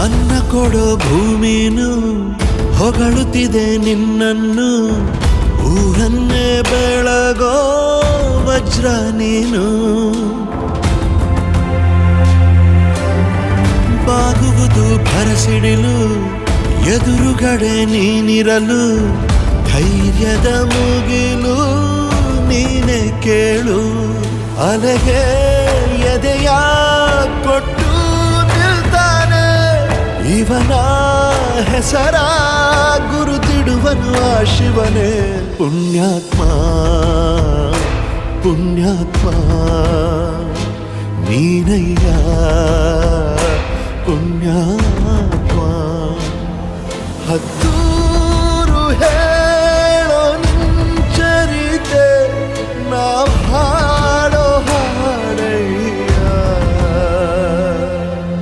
ಅನ್ನ ಕೊಡೋ ಭೂಮಿನು ಹೊಗಳುತ್ತಿದೆ ನಿನ್ನನ್ನು, ಊರನ್ನೇ ಬೆಳಗೋ ವಜ್ರ ನೀನು. ಬಾಗುವುದು ಭರಸಿಡಿಲು, ಎದುರುಗಡೆ ನೀನಿರಲು, ಧೈರ್ಯದ ಮುಗಿಲು ನೀನೆ ಕೇಳು. ಅಲೆಗೆ ಎದೆಯ ಕೊಟ್ಟು ನಿಲ್ತಾನೆ, ಇವನ ಹೆಸರ ಗುರುತಿಡುವನು ಆ ಶಿವನೇ. ಪುಣ್ಯಾತ್ಮ ಪುಣ್ಯಾತ್ಮ ನೀನಯ್ಯ ಪುಣ್ಯಾತ್ಮ.